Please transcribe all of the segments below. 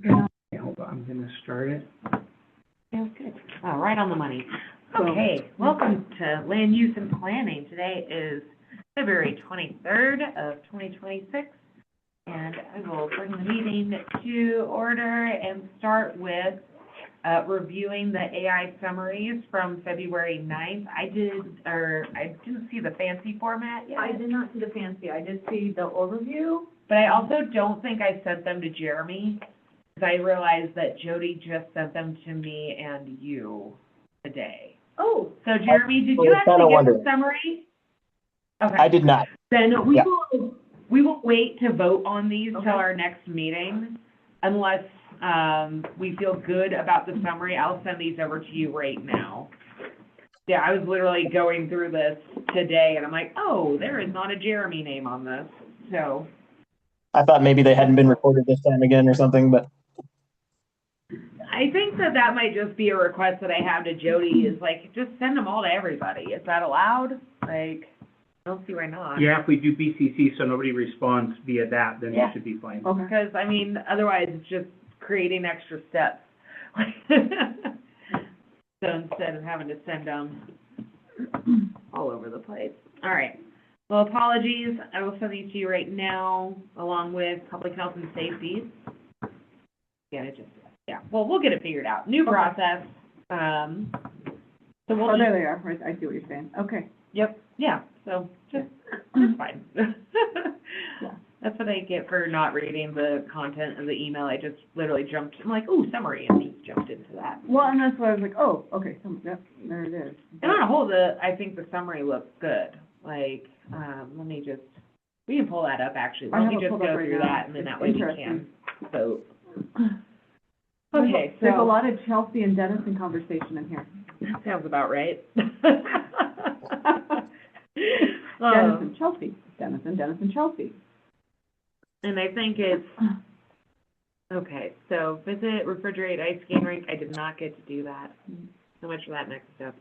Okay, hold on, I'm gonna start it. Sounds good. Right on the money. Okay, welcome to Land Use and Planning. Today is February 23rd of 2026, and I will bring the meeting to order and start with reviewing the AI summaries from February 9th. I didn't see the fancy format yet. I did not see the fancy, I did see the overview. But I also don't think I sent them to Jeremy, because I realized that Jody just sent them to me and you today. Oh, So Jeremy, did I you was actually kinda get wondering. the summary? Okay. I did not. Then Yeah. we will wait to vote on these Okay. till our next meeting, unless, we feel good about the summary. I'll send these over to you right now. Yeah, I was literally going through this today, and I'm like, oh, there is not a Jeremy name on this, so. I thought maybe they hadn't been recorded this time again or something, but I think that might just be a request that I have to Jody, is like, just send them all to everybody. Is that allowed? Like, I don't see why not. Yeah, if we do BCC so nobody responds via that, then Yeah. it should be fine. okay. Because, I mean, otherwise it's just creating extra steps. So instead of having to send them all over the place. All right. Well, apologies. I will send these to you right now, along with public health and safety. Well, we'll get it figured out. New process. So we'll Oh, just, there they are, right, I see what you're saying, okay. yep, yeah, so just fine. Yeah. That's what I get for not reading the content of the email. I just literally jumped, I'm like, ooh, summary, and just jumped into that. Well, and that's why I was like, oh, okay, yep, there it is. And on a whole, I think the summary looks good. Like, let me just, we can pull that up actually. I Let have me it just pulled up go right through now. that, and then It's that way we can interesting. vote. Okay, There's a so, lot of Chelsea and Dennison conversation in here. that sounds about right. Dennison, Chelsea, Dennison, Chelsea. And I think it's, okay, so visit, refrigerate, ice skating rink, I did not get to do that. So much for that next step.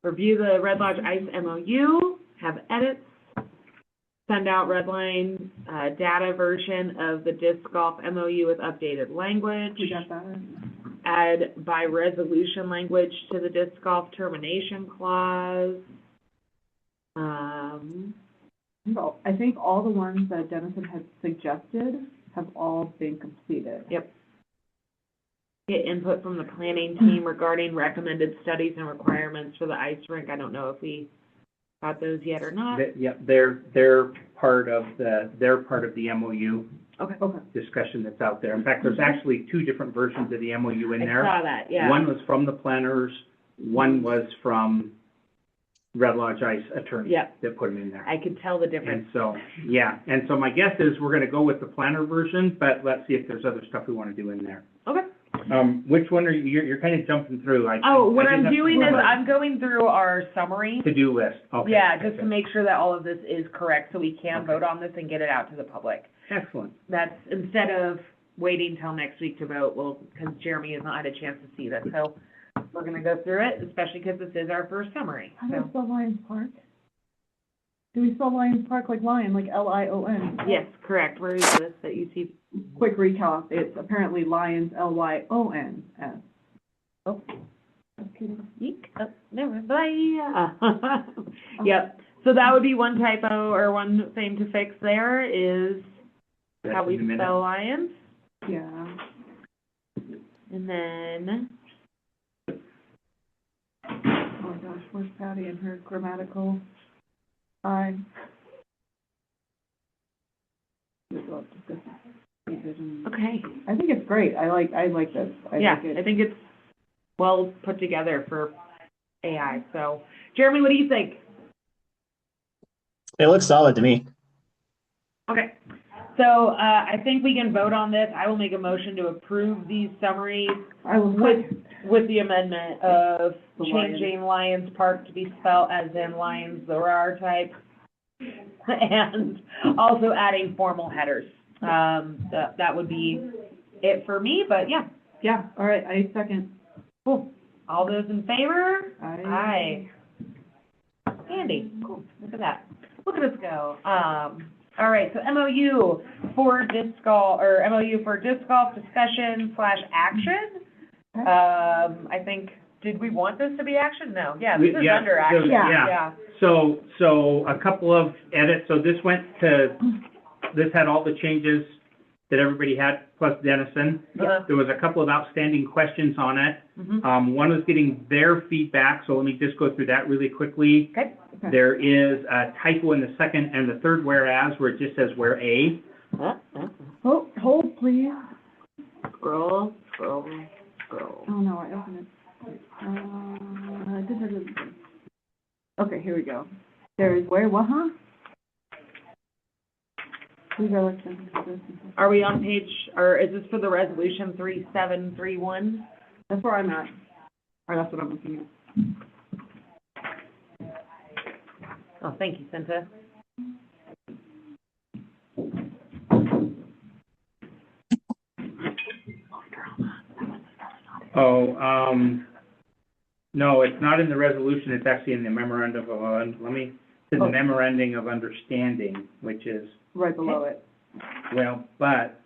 Review the Red Lodge Ice MOU, have edits, send out Redline, data version of the disc golf MOU with updated language. We got that? Add by resolution language to the disc golf termination clause. So I think all the ones that Dennison had suggested have all been completed. Yep. Get input from the planning team regarding recommended studies and requirements for the ice rink. I don't know if we got those yet or not. Yep, they're part of the MOU Okay. Okay, discussion that's out there. In fact, there's actually two different versions of the MOU in I there. saw that, yeah. One was from the planners, one was from Red Lodge Ice attorney. Yep. That put them in there. I could tell the difference. And so, yeah, and so my guess is we're gonna go with the planner version, but let's see if there's other stuff we wanna do in there. Okay. Which one are you, you're kind of jumping through, I Oh, what I I'm did have doing some is more I'm going through our summary. to-do list, okay. Yeah, just to okay. make sure that all of this is correct so we can Okay. vote on this and get it out to the public. Excellent. That's, instead of waiting till next week to vote, well, because Jeremy has not had a chance to see this. So we're gonna go through it, especially because this is our first summary. how do we So, spell Lions Park? Do we spell Lions Park like lion, like Lion? yes, correct. Where is this that you see? Quick recap, it's apparently Lions, Lyons. Oh. Okay. Eek. Oh, never, bye. Yep. So that would be one typo or one thing to fix there is how That's we in a minute. spell lions. Yeah. And then, Oh my gosh, where's Patty and her grammatical eye? okay. I think it's great. I like this. I Yeah, like it. I think it's well put together for AI. So, Jeremy, what do you think? it looks solid to me. Okay. So, I think we can vote on this. I will make a motion to approve these summaries I will with the amendment of The Lions. changing Lions Park to be spelled as in Lions, the RAR type, and also adding formal headers. That would be it for me, but yeah. Yeah, all right, I second. Cool. All those in favor? Aye. Andy, cool, look at that. Look at us go. All right, so MOU for disc golf, or MOU for disc golf discussion / action. I think, did we want this to be action? No, yeah, this is Yeah, under action, yeah. yeah. So a couple of edits, so this had all the changes that everybody had, plus Dennison. There was a couple of outstanding questions on it. One was getting their feedback, so let me just go through that really quickly. Okay. There is a typo in the second and the third whereas, where it just says where A. Hold, please. Scroll. Oh, no, I opened it. Okay, here we go. There is where, what, huh? Are we on page, or is this for the resolution 3731? That's where I'm at. Or that's what I'm looking at. Oh, thank you, Cinta. No, it's not in the resolution, it's actually in the memorandum of, the memorandum of understanding, which is, Right below it. well, but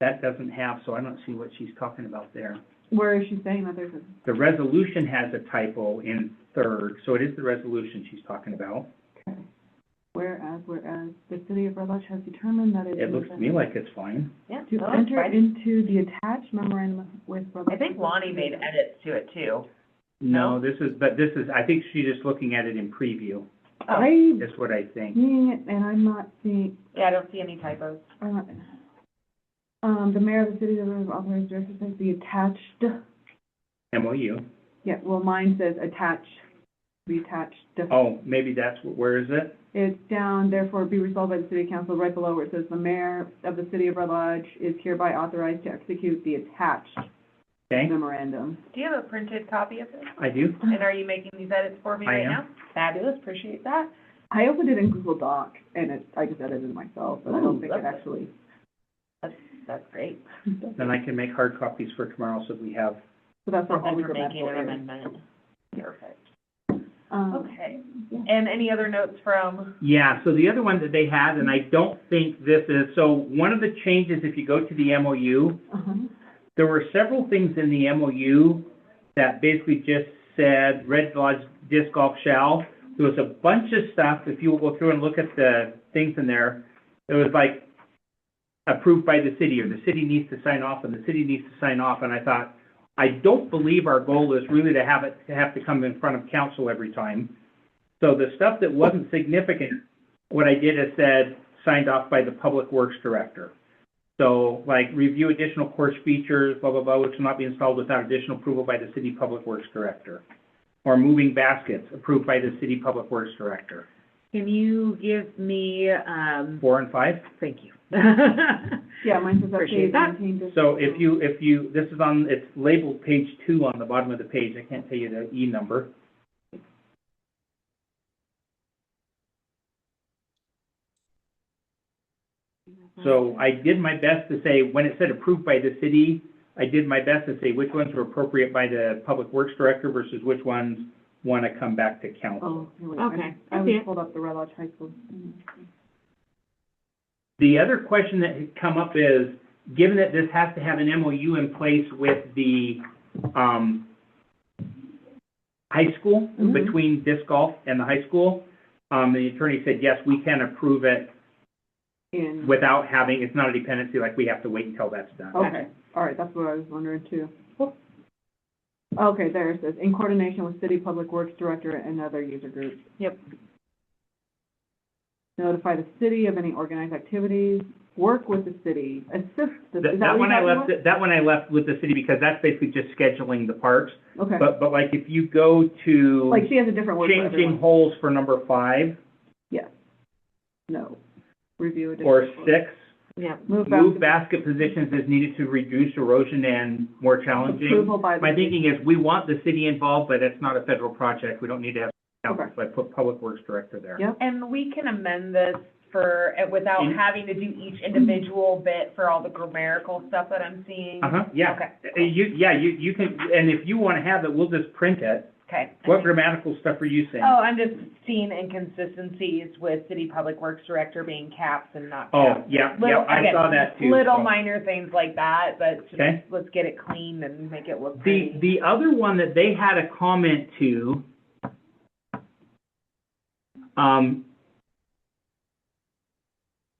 that doesn't have, so I don't see what she's talking about there. Where is she saying that there's a? The resolution has a typo in third, so it is the resolution she's talking about. Okay. Whereas the city of Red Lodge has determined that It looks to me like it's fine. Yeah, to no, that's enter fine. into the attached memorandum with Red Lodge. I think Lonnie made edits to it too. No, I think she's just looking at it in preview, I'm is what I think. seeing it and I'm not seeing, Yeah, I don't see any typos. the mayor of the city of Red Lodge authorized director says the attached, MOU. yeah, well, mine says attached, be attached. Oh, maybe that's, where is it? It's down, therefore be resolved by the city council, right below where it says the mayor of the city of Red Lodge is hereby authorized to execute the attached Okay, memorandum. Do you have a printed copy of this? I do. And are you making these edits for me I right am. now? Fabulous, appreciate that. I opened it in Google Doc and I just edited it myself, but I don't Ooh, think it lovely. actually. That's great. Then I can make hard copies for tomorrow, so we have, So that's what Thank all you we for making an amendment. Perfect. Okay. Yeah. And any other notes from? yeah, so the other one that they had, and I don't think this is, so one of the changes, if you go to the MOU, Uh-huh. there were several things in the MOU that basically just said Red Lodge Disc Golf shall. There was a bunch of stuff, if you will go through and look at the things in there, it was like approved by the city, or the city needs to sign off, and the city needs to sign off, and I thought, I don't believe our goal is really to have to come in front of council every time. So the stuff that wasn't significant, what I did is said, signed off by the Public Works Director. So, like, review additional course features, blah, blah, blah, which will not be installed without additional approval by the City Public Works Director. Or moving baskets, approved by the City Public Works Director. Can you give me, 4 and 5. thank you. Yeah, mine says Appreciate updated that. and maintained. So if you, this is on, it's labeled page 2 on the bottom of the page. I can't tell you the E number. So I did my best to say, when it said approved by the city, I did my best to say which ones were appropriate by the Public Works Director versus which ones want to come back to council. Oh, here we go. Okay, I I see was it. pulled up the Red Lodge High School. The other question that had come up is, given that this has to have an MOU in place with the high school, Mhm. between disc golf and the high school, the attorney said, yes, we can approve it In, without having, it's not a dependency, like we have to wait until that's done. okay, all right, that's what I was wondering too. Okay, there it says, in coordination with City Public Works Director and other user groups. Yep. Notify the city of any organized activities, work with the city, assist the, is that That what one you're I talking left, that one I left with the city because that's basically just scheduling the parks. about? Okay, But like if you go to like she has a different word for changing everyone. holes for number 5 Yes. No. Review additional. or 6, Yeah. Move move basket. basket positions as needed to reduce erosion and more challenging. Approval by the. My thinking is, we want the city involved, but it's not a federal project. We don't need to have council, Okay. so I put Public Works Director there. Yep. And we can amend this for, without In- having to do each individual bit for all the grammatical stuff that I'm seeing? Uh-huh, yeah. Okay. You can, and if you want to have it, we'll just print it Okay. What grammatical stuff are you saying? Oh, I'm just seeing inconsistencies with city public works director being caps and not Oh, caps. yeah, Little- I again, saw that too. Little so. minor things like that, but just Okay. let's get it clean and make it look The, pretty. the other one that they had a comment to,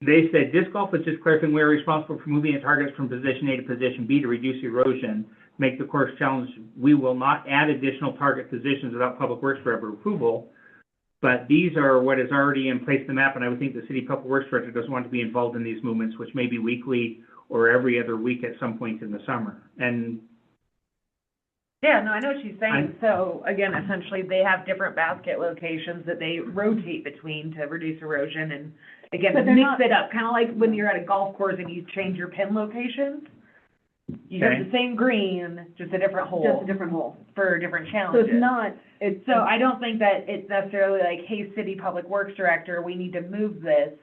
they said, disc golf is just clarifying we are responsible for moving the targets from position A to position B to reduce erosion, make the course challenge. We will not add additional target positions without Public Works Director approval, but these are what is already in place in the map, and I would think the City Public Works Director doesn't want to be involved in these movements, which may be weekly or every other week at some point in the summer. And Yeah, no, I know what she's saying. So again, essentially, they have different basket locations that they rotate between to reduce erosion and, again, But they're mix not- it up, kind of like when you're at a golf course and you change your pin locations. You have Okay. the same green, just a different Just hole a different hole. for different So challenges. it's not, it's. So I don't think that it's necessarily like, hey, City Public Works Director, we need to move this.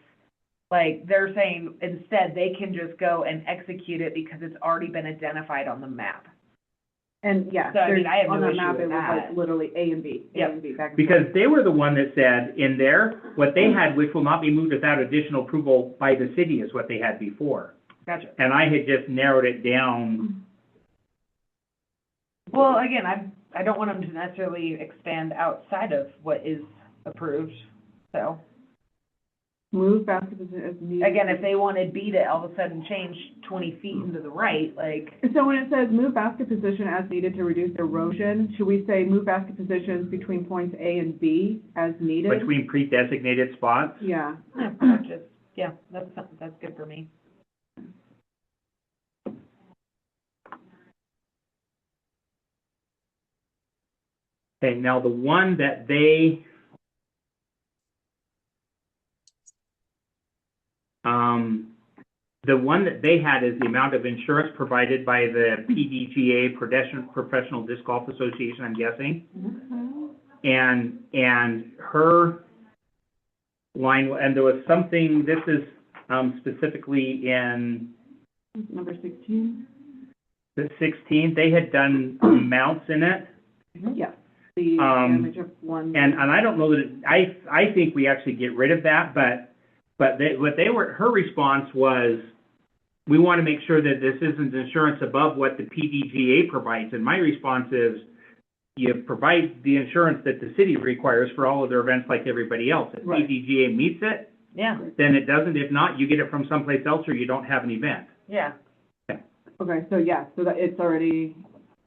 Like, they're saying instead, they can just go and execute it because it's already been identified on the map. And, yeah, So, I mean, there's, I have on no that issue map, with it was that. like literally A and B, A Yep. and B, back and forth. because they were the one that said in there, what they had, which will not be moved without additional approval by the city, is what they had before. Gotcha. And I had just narrowed it down. Well, again, I don't want them to necessarily expand outside of what is approved, so. Move basket position as needed. Again, if they wanted B to all of a sudden change 20 feet into the right, like, So when it says move basket position as needed to reduce erosion, should we say move basket positions between points A and B as needed? Between pre-designated spots. Yeah. that's good for me. Okay, now the one that they, the one that they had is the amount of insurance provided by the PDGA, Professional Disc Golf Association, I'm guessing. And her line, and there was something, this is specifically in Number 16? the 16, they had done amounts in it. Yeah. The damage of one. And I don't know that, I think we actually get rid of that, but her response was, we want to make sure that this isn't insurance above what the PDGA provides. And my response is, you provide the insurance that the city requires for all of their events like everybody else. If Right. PDGA meets it, Yeah, then it doesn't. If not, you get it from someplace else or you don't have an event. yeah. Okay, so yeah, so that it's already,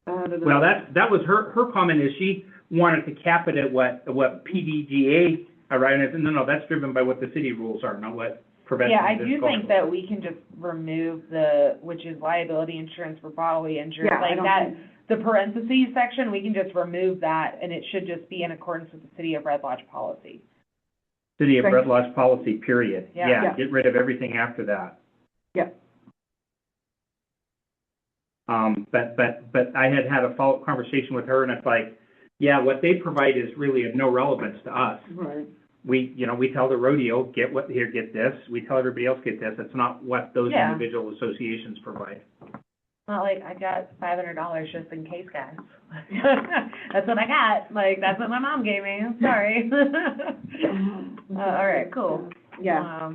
Well, that was her comment, is she wanted to cap it at what PDGA, right? And I said, no, that's driven by what the city rules are, not what prevention. Yeah, I do think that we can just remove which is liability insurance for bodily injury. Yeah, I Like don't that, think- the parentheses section, we can just remove that, and it should just be in accordance with the City of Red Lodge policy. City of Right. Red Lodge policy, period. Yeah. Yeah. Get rid of everything after that. Yeah. But I had a follow-up conversation with her, and it's like, yeah, what they provide is really of no relevance to us. right. We tell the rodeo, get this. We tell everybody else, get this. It's not what those Yeah. individual associations provide. Not like, I got $500 just in case, guys. That's what I got, like, that's what my mom gave me, sorry. All right, cool. Yeah,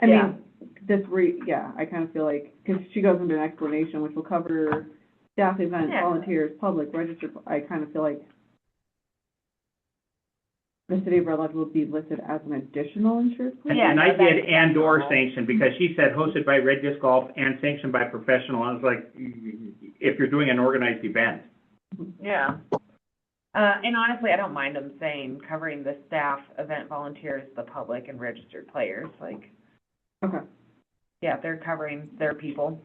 I yeah. mean, I kind of feel like, because she goes into an explanation which will cover staff events, Yeah. volunteers, public, registered, I kind of feel like the city of Red Lodge will be listed as an additional insured place. Yeah, And no, I that's- did and/or that's sanctioned, because she said hosted by Red Disc Golf and sanctioned by professional. I was like, if you're doing an organized event. Yeah. And honestly, I don't mind them saying covering the staff, event volunteers, the public, and registered players, like, Okay, yeah, they're covering their people.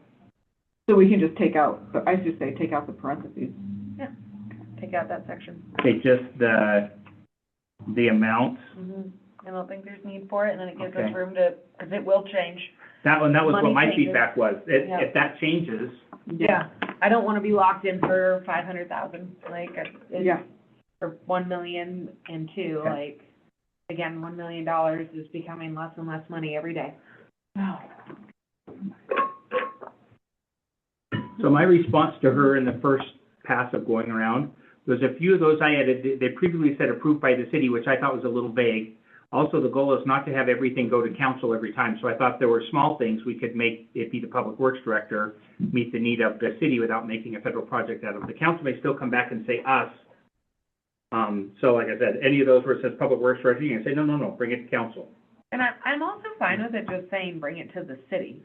so we can just take out, I should say, take out the parentheses. Take out that section. Okay, just the amount. I don't think there's need for it, and then it gives us Okay. room to, because it will change. That was Money what my changes. feedback was. Yeah. If that changes, Yeah, I don't want to be locked in for 500,000, like, it's, Yeah, or 1 million and two, Okay. like, again, $1 million is becoming less and less money every day. so my response to her in the first pass of going around There's a few of those I added, they previously said approved by the city, which I thought was a little vague. Also, the goal is not to have everything go to council every time, so I thought there were small things we could make it be the public works director, meet the need of the city without making a federal project out of it. The council may still come back and say us. So like I said, any of those where it says public works director, you can say, no, bring it to council. And I'm also fine with it just saying bring it to the city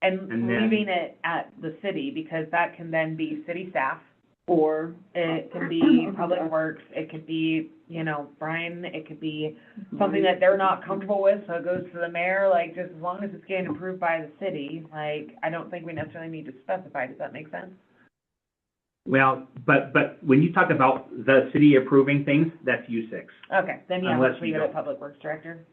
and And then- leaving it at the city, because that can then be city staff. Or, It can be public works, it could be, you know, Brian, it could be something that they're not comfortable with, so it goes to the mayor, like, just as long as it's getting approved by the city, like, I don't think we necessarily need to specify, does that make sense? Well, but when you talk about the city approving things, that's U6. Okay, then yeah, Unless let's we leave it don't. at public works director,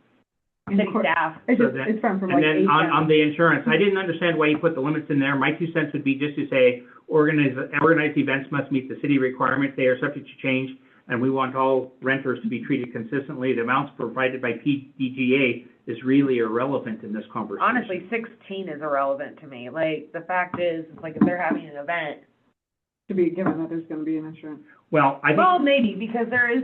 In city court- staff. It's So just, then- it's from And like then 8 on the insurance, I didn't understand why you put the limits in there. My 2 cents would be just to say, organized events must meet the city requirements. They are subject to change, and we want all renters to be treated consistently. The amounts provided by PDGA is really irrelevant in this conversation. Honestly, 16 is irrelevant to me, like, the fact is, it's like, if they're having an event, to be given that there's gonna be an insurance. Well, I well, think, maybe, because there is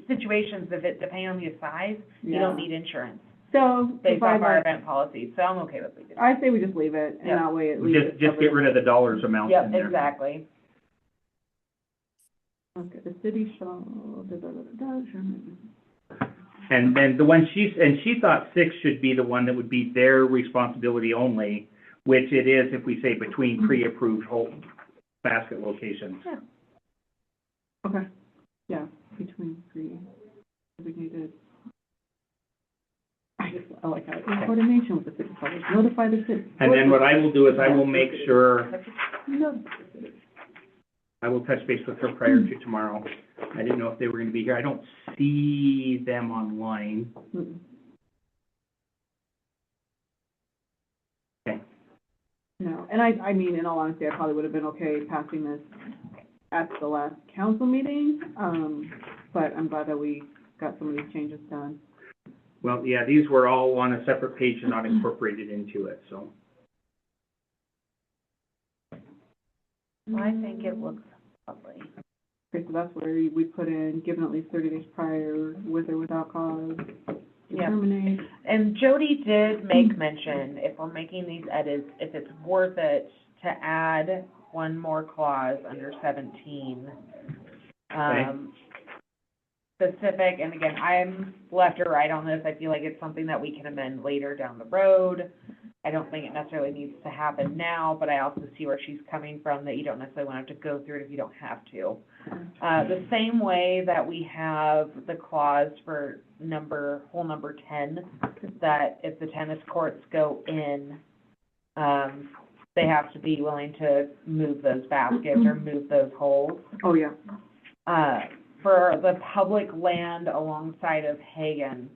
situations, if it, depending on your size, you Yeah. don't need insurance, So, based off our provide, event policy, so I'm okay with leaving it. I say we just leave it, and Yeah. that way at least it's just get covered. rid of the dollars amounts in Yep, there. exactly. Okay, the city shall, sure. And then the one she thought 6 should be the one that would be their responsibility only, which it is if we say between pre-approved whole basket locations. Okay, yeah, between 3 designated. I like how, in coordination with the city, public, notify the city. And then what I will do is I will make sure, Notify the city. I will touch base with her prior to tomorrow. I didn't know if they were gonna be here. I don't see them online. Mm. Okay. No, and I mean, in all honesty, I probably would have been okay passing this at the last council meeting, but I'm glad that we got some of these changes done. Well, yeah, these were all on a separate page and not incorporated into it, so. I think it looks lovely. Okay, so that's where we put in, given at least 30 days prior, with or without cause, to Yeah. terminate. And Jody did make mention, if we're making these edits, if it's worth it to add one more clause under 17. Specific, and again, I'm left or right on this, I feel like it's something that we can amend later down the road. I don't think it necessarily needs to happen now, but I also see where she's coming from, that you don't necessarily want to have to go through it if you don't have to. The same way that we have the clause for whole number 10, that if the tennis courts go in, they have to be willing to move those baskets or move those holes. Oh, yeah. For the public land alongside of Hagan,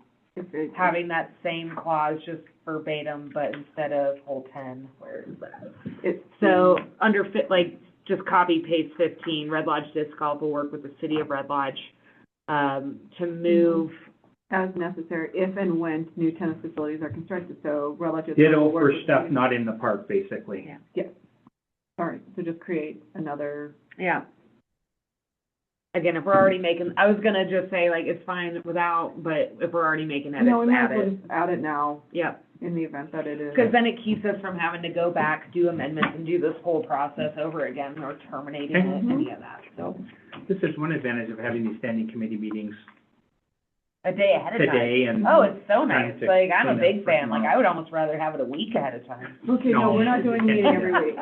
having that same clause just verbatim, but instead of whole 10, where is that? It's, So, under just copy paste 15, Red Lodge Disc Golf will work with the city of Red Lodge, to move, as necessary, if and when new tennis facilities are constructed, so relative. Ditto for stuff not in the park, basically. Yeah. Yes. All right, so just create another, yeah. Again, if we're already making, I was gonna just say, like, it's fine without, but if we're already making edits, no, we might add as well it. just add it now, Yep. in the event that it is. Because then it keeps us from having to go back, do amendments, and do this whole process over again, or terminating it, Mhm. any of that, so. This is one advantage of having these standing committee meetings A day ahead of time. today and. Oh, it's so Trying nice, to like, I'm a clean up big for fan, like, tomorrow. I would almost rather have it a week ahead of time. Okay, no, No. we're not doing a meeting every week.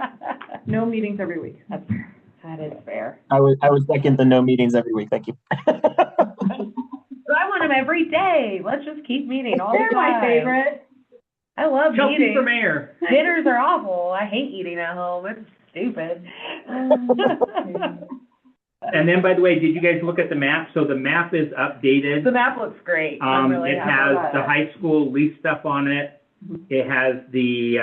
No meetings every week. That is fair. I would second the no meetings every week. Thank you. But I want them every day, let's just keep meeting all the time. They're my favorite. I love Chelsea for meetings. mayor. Dinners are awful, I hate eating at home, it's stupid. And then, by the way, did you guys look at the map? So the map is updated. The map looks great, I'm really It happy has about the it. high school lease stuff on it. Mhm. It has the,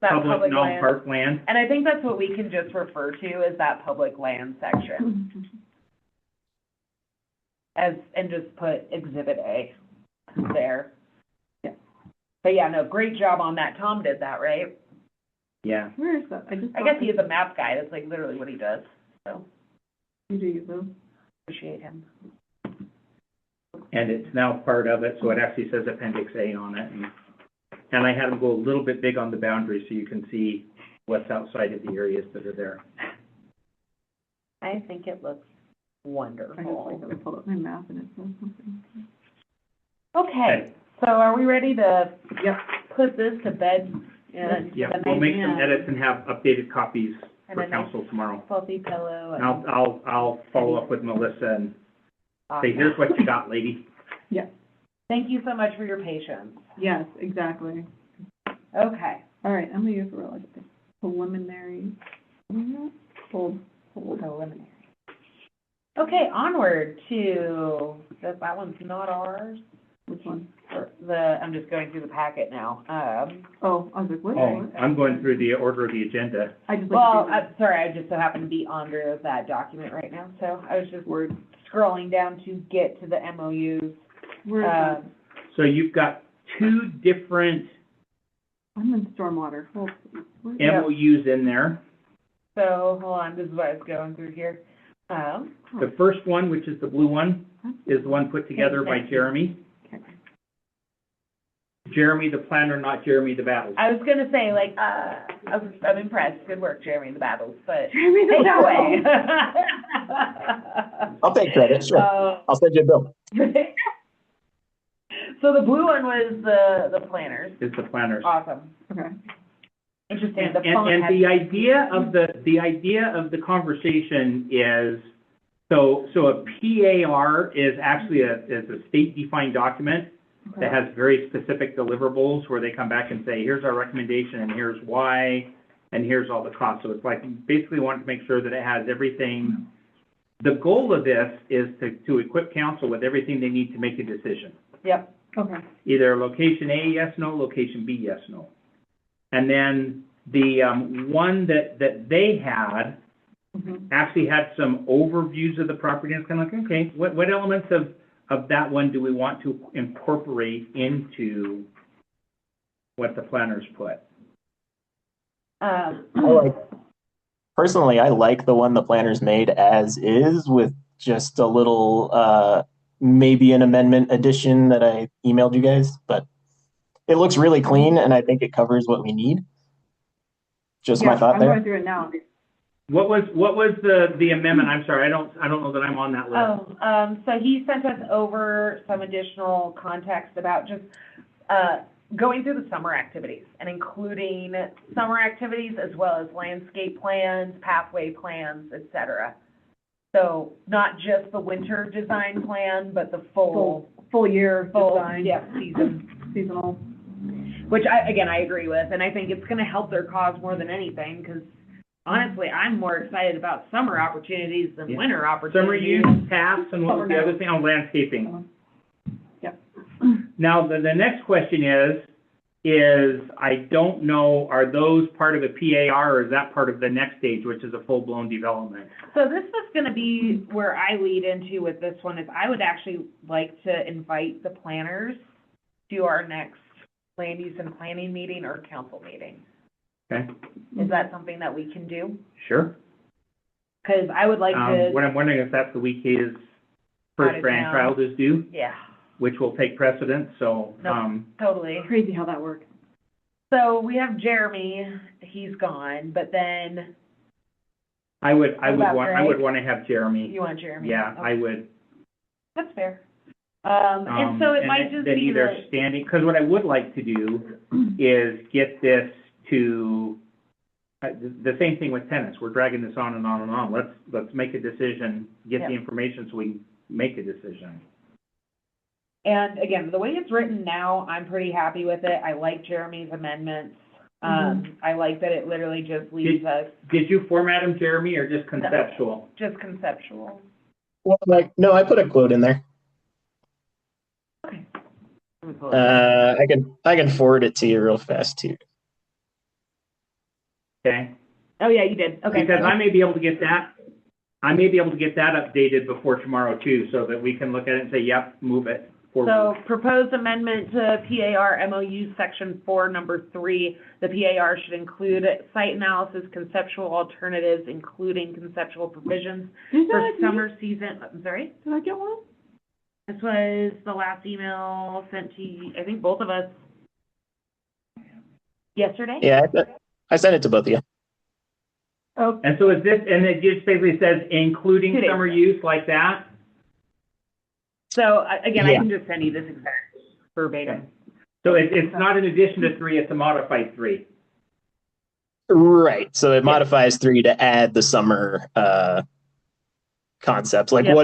That public land. non-park land. And I think that's what we can just refer to as that public land section, and just put Exhibit A there. Yeah. But yeah, no, great job on that, Tom did that, right? Yeah. Where is that? I guess he is a map guy, that's like literally what he does, so. You do use those? Appreciate him. And it's now part of it, so it actually says Appendix A on it. And I had them go a little bit big on the boundary so you can see what's outside of the areas that are there. I think it looks I just wonderful. like that I pulled up my map and it says something. Okay, so are we ready to Yep. put this to bed? Yeah, we'll make some edits and have updated copies And for a nice council tomorrow. fluffy pillow. And I'll follow up with Melissa and say, Awesome. here's what you got, lady. Yeah, Thank you so much for your patience. yes, exactly. Okay. All right, I'm gonna use the like preliminary, hold. Preliminary. Okay, onward to, that one's not ours. Which one? I'm just going through the packet now. Oh, I was like, what? Oh, I'm going through the order of the agenda. I just Well, like I'm sorry, I just so happen to be under that document right now, so I was just word. scrolling down to get to the MOUs. Where is that? So you've got two different I'm in stormwater. Hold, where- Yeah. MOUs in there. So, hold on, this is what I was going through here. The first one, which is the blue one, is the one put together by Jeremy. Okay. Jeremy the planner, not Jeremy the battles. I was gonna say, like, I'm impressed, good work, Jeremy, in the battles, but Jeremy the take it Battle. away. I'll take credit, sure. I'll send you a bill. So the blue one was the planners, Is the planners. awesome, Okay. interesting, And, the font and has. the idea of the conversation is, so a PAR is actually is a state-defined document that has very specific deliverables where they come back and say, here's our recommendation and here's why, and here's all the costs. So it's like, basically want to make sure that it has everything. The goal of this is to equip council with everything they need to make a decision. Yep, Okay. Either location A, yes, no, location B, yes, no. And then the one that they had Mhm. actually had some overviews of the property, and it's kind of like, okay, what elements of that one do we want to incorporate into what the planners put? Personally, I like the one the planners made as is with just a little, maybe an amendment addition that I emailed you guys, but it looks really clean and I think it covers what we need. Just my Yeah, thought I'm there. going through it now. What was the amendment? I'm sorry, I don't know that I'm on that list. so he sent us over some additional context about just, going through the summer activities and including summer activities as well as landscape plans, pathway plans, et cetera. So not just the winter design plan, but the full Full year design. yeah, season. Seasonal. Which I agree with, and I think it's gonna help their cause more than anything, because honestly, I'm more excited about summer opportunities than Yeah. winter opportunities. Summer use, paths, and what was the other thing? Oh, landscaping. Yep. Now, the next question is I don't know, are those part of a PAR or is that part of the next stage, which is a full-blown development? So this was gonna be where I lead into with this one, is I would actually like to invite the planners to our next land use and planning meeting or council meeting. Okay, Is that something that we can do? sure. Because I would like to, What I'm wondering if that's the week his Out first of grandchild is due, yeah, which will take precedence, so, Nope. totally. Crazy how that works. So we have Jeremy, he's gone, but then I would about Greg? want to have Jeremy. you want Jeremy? Yeah, Okay. I would. That's fair. And so it might just then be either that, standing, because what I would like to do is get this to, the same thing with tennis, we're dragging this on and on and on. Let's make a decision, get the Yeah. information so we can make a decision. and again, the way it's written now, I'm pretty happy with it. I like Jeremy's amendments. I like that it literally just leaves us Did you format them, Jeremy, or just conceptual? just conceptual. Well, no, I put a quote in there. Okay. Let me pull it up. I can forward it to you real fast too. Okay? Oh, yeah, you did. Okay. Because I may be able to get that updated before tomorrow too, so that we can look at it and say, yep, move it. So proposed amendment to PAR MOU Section 4, Number 3, the PAR should include site analysis, conceptual alternatives, including conceptual provisions Did you for send it to me? summer season, I'm sorry? Did I get one? This was the last email sent to, I think, both of us yesterday? Yeah, I sent it to both of you. Oh, And so is this, and it just basically says including 2 days summer ago. use like that? So, again, I Yeah. can just send you this exact verbatim. So it's not an addition to 3, it's a modified 3. Right. So it modifies 3 to add the summer concepts. Like Yep.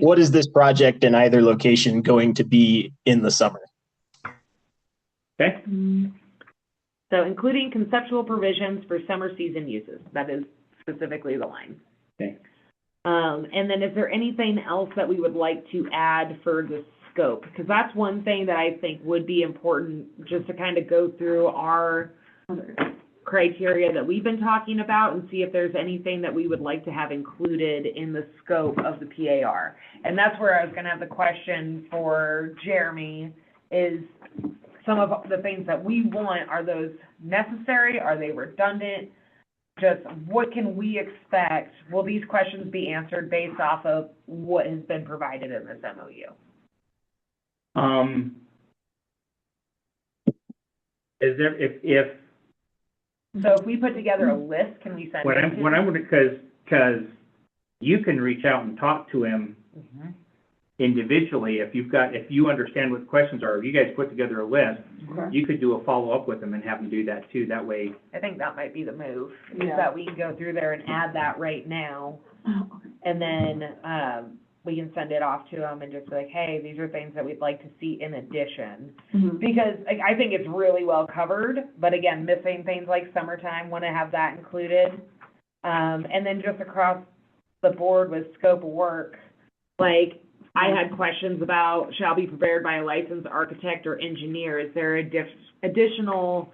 what is this project in either location going to be in the summer? Okay? So including conceptual provisions for summer season uses, that is specifically the line. Okay. And then is there anything else that we would like to add for the scope? Because that's one thing that I think would be important, just to kind of go through our criteria that we've been talking about and see if there's anything that we would like to have included in the scope of the PAR. And that's where I was gonna have the question for Jeremy, is some of the things that we want, are those necessary? Are they redundant? Just what can we expect? Will these questions be answered based off of what has been provided in this MOU? Is there, if, So if we put together a list, can we send what it I'm, to what I them? would, because you can reach out and talk to him Mhm. individually, if you understand what the questions are, if you guys put together a list, okay. you could do a follow-up with them and have them do that too, that way. I think that might be the move, is Yeah. that we can go through there and add that right now, and then, we can send it off to them and just be like, hey, these are things that we'd like to see in addition. Mhm. Because I think it's really well covered, but again, missing things like summertime, want to have that included. And then just across the board with scope of work, like, I had questions about, shall be prepared by a licensed architect or engineer. Is there additional,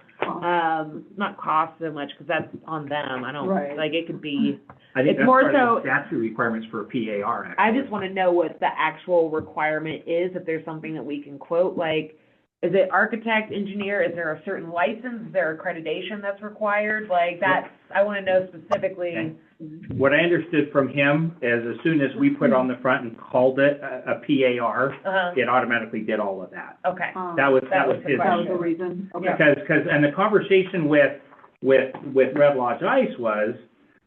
not cost so much, because that's on them, I don't, Right. like, it could be, I think It's that's more part of the so- statute requirements for a PAR, I actually. just want to know what the actual requirement is, if there's something that we can quote, like, is it architect, engineer, is there a certain license, is there accreditation that's required? Like, that's, I want to know specifically. Okay. What I understood from him is as soon as we put on the front and called it a PAR, Uh-huh, it automatically did all of that. okay. That was That was the his. That was the reason, okay. Because, and the conversation with Red Lodge Ice was,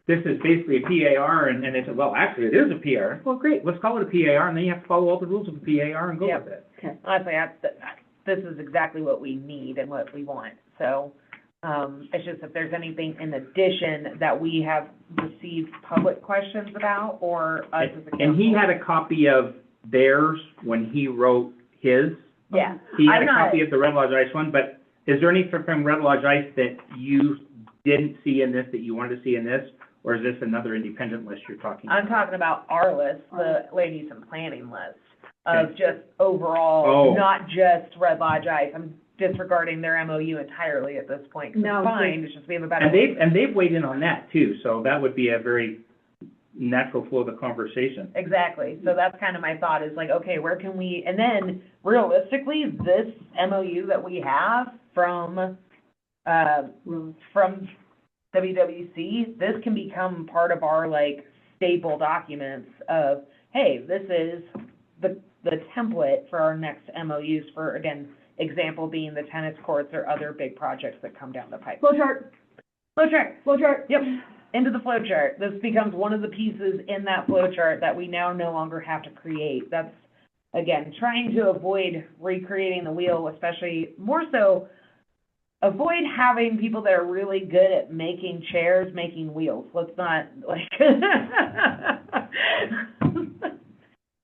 this is basically a PAR, and they said, well, actually, it is a PAR. Well, great, let's call it a PAR, and then you have to follow all the rules of a PAR and go Yep. with it. Honestly, this is exactly what we need and what we want, so, it's just if there's anything in addition that we have received public questions about, or us as a council. And he had a copy of theirs when he wrote his. Yeah. He had I'm a not- copy of the Red Lodge Ice one, but is there anything from Red Lodge Ice that you didn't see in this that you wanted to see in this? Or is this another independent list you're talking about? I'm talking about our list, the land use and planning list, of Okay. just overall, Oh. not just Red Lodge Ice. I'm disregarding their MOU entirely at this point, 'cause No, it's it's fine, it's just we have a better. And they've weighed in on that too, so that would be a very natural flow of the conversation. Exactly, so that's kind of my thought, is like, okay, where can we, and then realistically, this MOU that we have from WWC, this can become part of our, like, staple documents of, hey, this is the template for our next MOUs for, again, example being the tennis courts or other big projects that come down the pipe. Flow chart, Flow chart, flow chart. yep, into the flow chart. This becomes one of the pieces in that flow chart that we now no longer have to create. That's, again, trying to avoid recreating the wheel, especially more so, avoid having people that are really good at making chairs, making wheels. Let's not, like,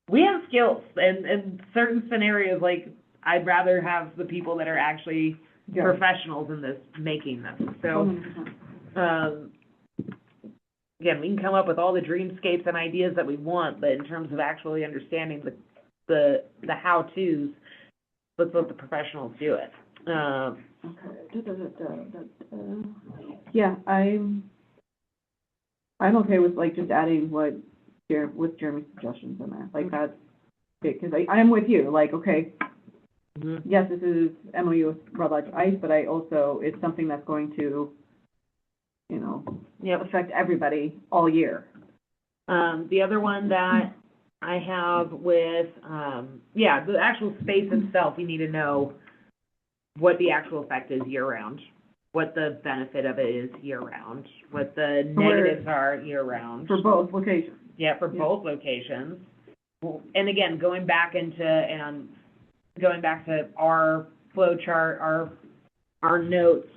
we have skills, and in certain scenarios, like, I'd rather have the people that are actually Yeah. professionals in this, making this. So, 100%. again, we can come up with all the dreamscapes and ideas that we want, but in terms of actually understanding the how-tos, let's let the professionals do it. Okay. Yeah, I'm okay with, like, just adding what with Jeremy's suggestions in there, like, that's, because I'm with you, like, okay, Mhm. yes, this is MOU with Red Lodge Ice, but it's something that's going to, Yep. affect everybody all year. The other one that I have with, the actual space itself, you need to know what the actual effect is year-round, what the benefit of it is year-round, what the negatives are year-round. For both locations. Yeah, for both locations. And again, going back to our flow chart, our notes,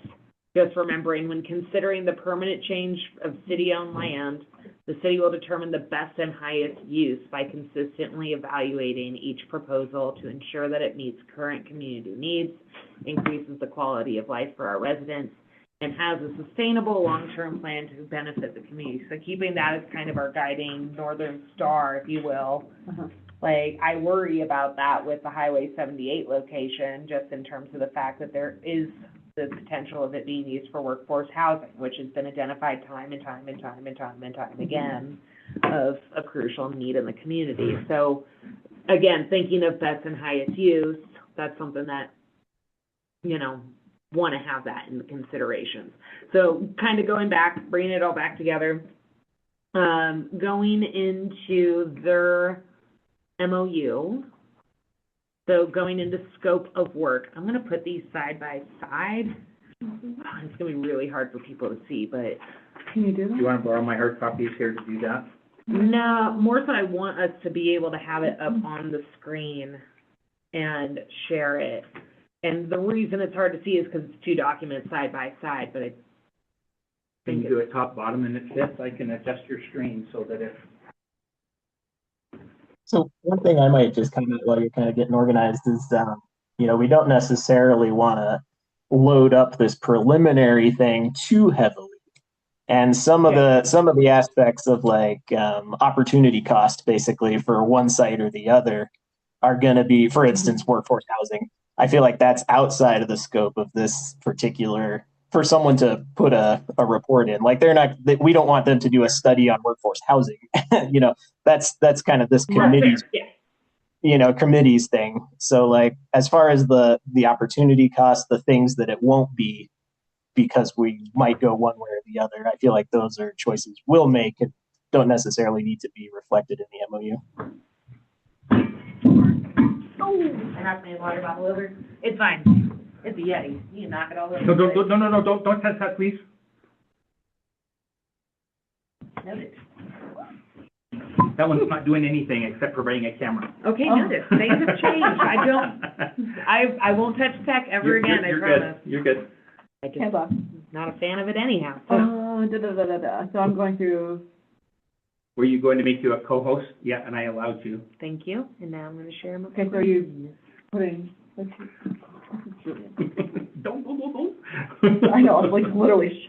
just remembering when considering the permanent change of city-owned land, the city will determine the best and highest use by consistently evaluating each proposal to ensure that it meets current community needs, increases the quality of life for our residents, and has a sustainable long-term plan to benefit the community. So keeping that as kind of our guiding northern star, if you will. Uh-huh. Like, I worry about that with the Highway 78 location, just in terms of the fact that there is the potential of it being used for workforce housing, which has been identified time and time again of a crucial need in the community. So, again, thinking of best and highest use, that's something that, want to have that in the considerations. So, kind of going back, bringing it all back together, going into their MOU. So going into scope of work, I'm gonna put these side by side. It's gonna be really hard for people to see, but Can you do Do that? you want to borrow my hard copies here to do that? no, more so I want us to be able to have it up on the screen and share it. And the reason it's hard to see is because it's two documents side by side, but I Can think you do it top, bottom, and it fits? I can adjust your screen so that if, So one thing I might just kind of, while you're kind of getting organized is, we don't necessarily want to load up this preliminary thing too heavily. And some of the aspects of like opportunity cost basically for one site or the other are going to be, for instance, workforce housing. I feel like that's outside of the scope of this particular, for someone to put a report in. Like we don't want them to do a study on workforce housing. That's kind of this committee's, committee's thing. So like, as far as the opportunity cost, the things that it won't be because we might go one way or the other, I feel like those are choices we'll make and don't necessarily need to be reflected in the MOU. I have my water bottle over. It's fine. It's a Yeti. You can knock it all over. no, don't touch that, please. Noted. That one's not doing anything except providing a camera. Okay, noted. Things have changed. I won't touch tech ever again, I promise. You're good. I just, Hands off. not a fan of it anyhow. So I'm going through, Were you going to make you a co-host? Yeah, and I allowed you. Thank you, and now I'm gonna share my. okay, so you putting, let's see. This is brilliant. Don't. I know, I'm like literally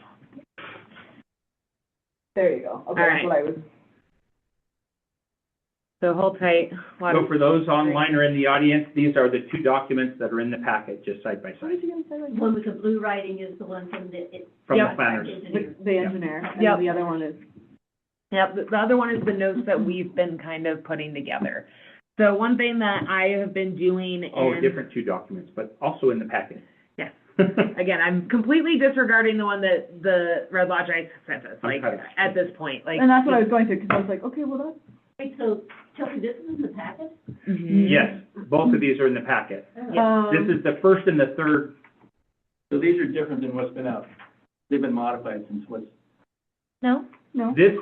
there you go. Okay, All that's what I was. So hold tight. So for those online or in the audience, these are the two documents that are in the packet, just side by What side, did you gonna say right The one with the blue writing is the one from the from the Yep. planners. engineer. The engineer, and Yep. then the other one is, Yep, the other one is the notes that we've been kind of putting together. So one thing that I have been doing Oh, in, different two documents, but also in the packet. Yes. Again, I'm completely disregarding the one that the Red Lodge Ice sent us, like, Okay. at this point, like. and that's what I was going to, because I was like, okay, well, that's. Wait, so, Chelsea, this is in the packet? Mhm. Yes, both of these are in the packet. This is the first and the third. So these are different than what's been out. They've been modified since what's. No? No, This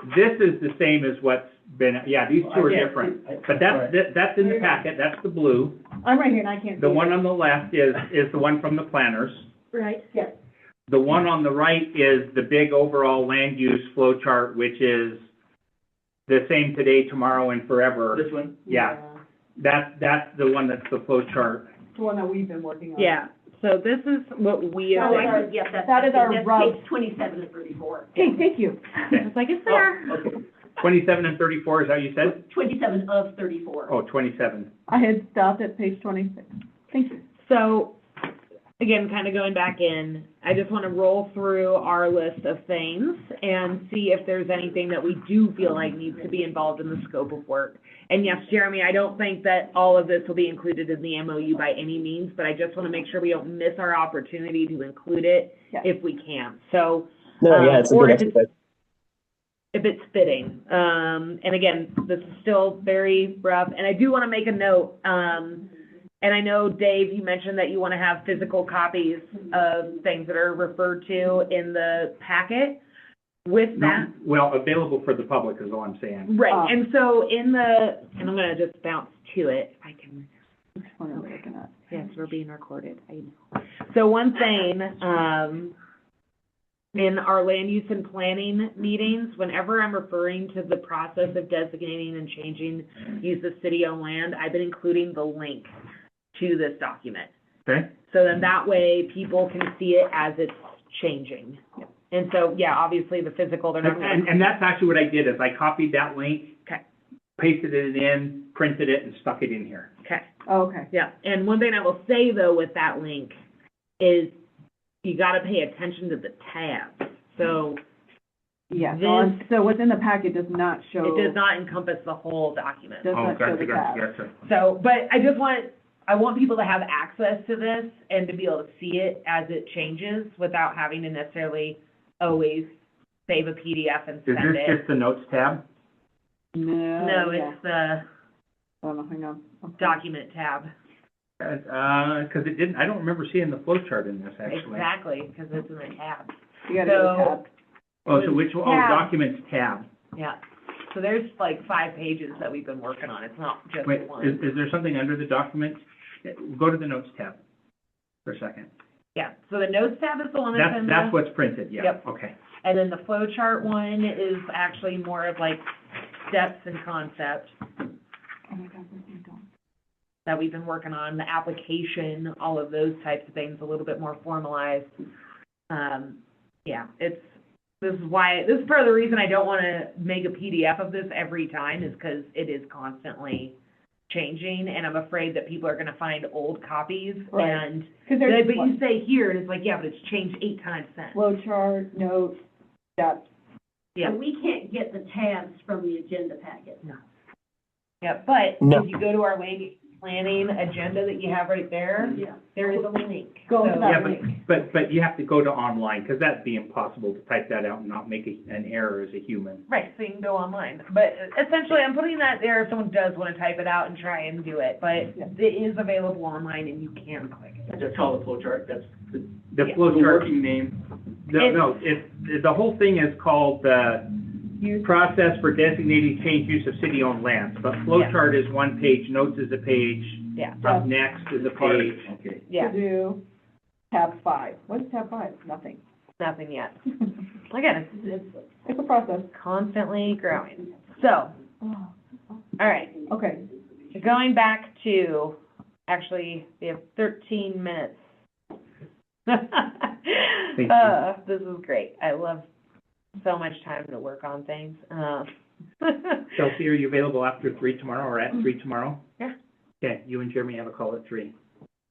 is the same as what's been, yeah, these two are I can't different. see- But that's in the packet, that's the blue. I'm right here and I can't see. The one it. on the left is the one from the planners. Right, yes. The one on the right is the big overall land use flow chart, which is the same today, tomorrow, and forever. This one? Yeah, that's the one that's the flow chart. The one that we've been working on. Yeah, so this is what we have. Oh, sorry, yes, that's. That is our that's rub. page 27 and 34. Hey, thank you. It's like, it's there. Oh, okay. 27 and 34, is that what you said? 27 of 34. Oh, 27. I had stopped at page 26. Thank you. So, again, kind of going back in, I just want to roll through our list of things and see if there's anything that we do feel like needs to be involved in the scope of work. And yes, Jeremy, I don't think that all of this will be included in the MOU by any means, but I just want to make sure we don't miss our opportunity to include it Yeah. if we can. So, No, yeah, it's a or good if it's exercise. if it's fitting. And again, this is still very rough, and I do want to make a note, and I know, Dave, you mentioned that you want to have physical copies of things that are referred to in the packet. With that, Well, available for the public is all I'm saying. right, and so and I'm gonna just bounce to it, if I can. Which one are we looking at? Yes, we're being recorded, I know. So one thing, in our land use and planning meetings, whenever I'm referring to the process of designating and changing use of city-owned land, I've been including the link to this document. Okay? So then that way, people can see it as it's changing. And so, yeah, obviously, the physical, they're not gonna. And that's actually what I did, is I copied that link. Okay. Pasted it in, printed it, and stuck it in here. Okay. Oh, okay. Yeah, and one thing I will say, though, with that link is you gotta pay attention to the tabs. So Yeah, This- so what's in the packet does not show. it does not encompass the whole document. Does not show the tab. Gotcha. So, but I want people to have access to this and to be able to see it as it changes without having to necessarily always save a PDF and Is send this it. just the notes tab? No, yeah. it's the Oh, no, hang on. Okay. document tab. Because it didn't, I don't remember seeing the flow chart in this, actually. Exactly, because it's in the tab. You gotta go to So- tab. Oh, so which one? Oh, Tab. documents tab. Yeah. So there's like 5 pages that we've been working on. It's not just Wait, one. is there something under the documents? Go to the notes tab for a second. Yeah, so the notes tab is the one that's in That's the, what's printed, yeah, Yep. okay. and then the flow chart one is actually more of like steps and concept Oh my God, where's my dog? that we've been working on, the application, all of those types of things, a little bit more formalized. Yeah, this is part of the reason I don't want to make a PDF of this every time, is because it is constantly changing, and I'm afraid that people are going to find old copies, Right. and, Cause there's but you say here, and it's like, yeah, but it's changed 8 times since. flow chart, notes, steps. Yeah. And we can't get the tabs from the agenda packet. Yeah, but No. if you go to our land use planning agenda that you have right there, Yeah. there is a link. Go to So- that Yeah, link. but you have to go to online, because that'd be impossible to type that out and not make an error as a human. Right, so you can go online, but essentially, I'm putting that there if someone does want to type it out and try and do it, but Yeah. it is available online and you can click it. That's called a flow chart, that's the The Yeah. flow the chart, working name. the whole thing is called, process for designating change use of city-owned lands. But flow Yeah. chart is one page, notes is a page, Yeah, up next is a page. Okay. yeah, To do tab 5. What's tab 5? Nothing. nothing yet. Again, it's It's a process. constantly growing. So, Oh, all right, okay. going back to, actually, we have 13 minutes. you. This is great. I love so much time to work on things. Chelsea, are you available after 3 tomorrow, or at 3 tomorrow? Yeah. Okay, you and Jeremy have a call at 3.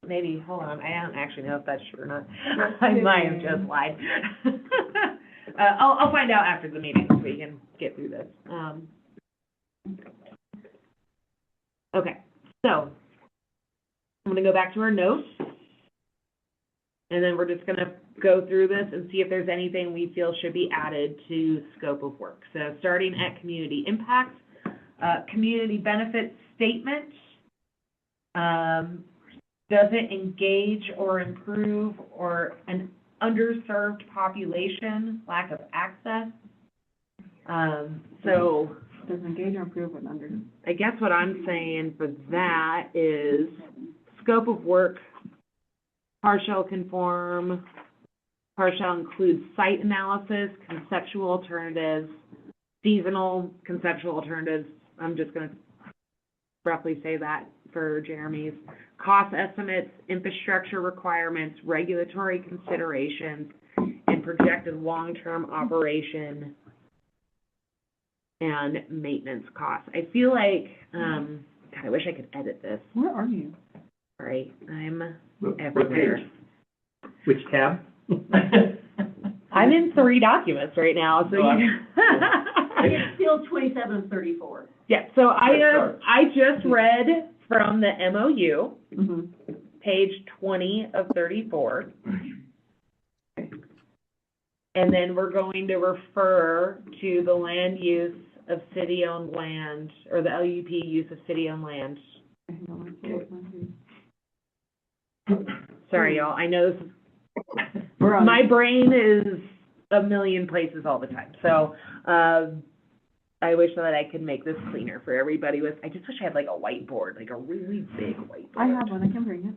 Maybe, hold on, I don't actually know if that's true or not. Let's I might have see. just lied. I'll find out after the meeting so we can get through this. Okay, so I'm gonna go back to our notes. And then we're just gonna go through this and see if there's anything we feel should be added to scope of work. So starting at community impact, community benefits statement. Does it engage or improve or an underserved population, lack of access? So Does engage or improve and under. I guess what I'm saying for that is scope of work, partial conform, partial includes site analysis, conceptual alternatives, seasonal conceptual alternatives. I'm just gonna roughly say that for Jeremy's. Cost estimates, infrastructure requirements, regulatory considerations, and projected long-term operation and maintenance costs. I feel like, God, I wish I could edit this. Where are you? Sorry, I'm What everywhere. page? Which tab? I'm in 3 documents right now, so No, you. It's still 2734. Yeah, so Let's I just read from the MOU, Mhm. page 20 of 34. And then we're going to refer to the land use of city-owned land, or the LUP use of city-owned land. Hang on, let's see. Sorry, y'all, I know this is, We're on. my brain is a million places all the time, so, I wish that I could make this cleaner for everybody I just wish I had like a whiteboard, like a really big whiteboard. I have one, I can bring it.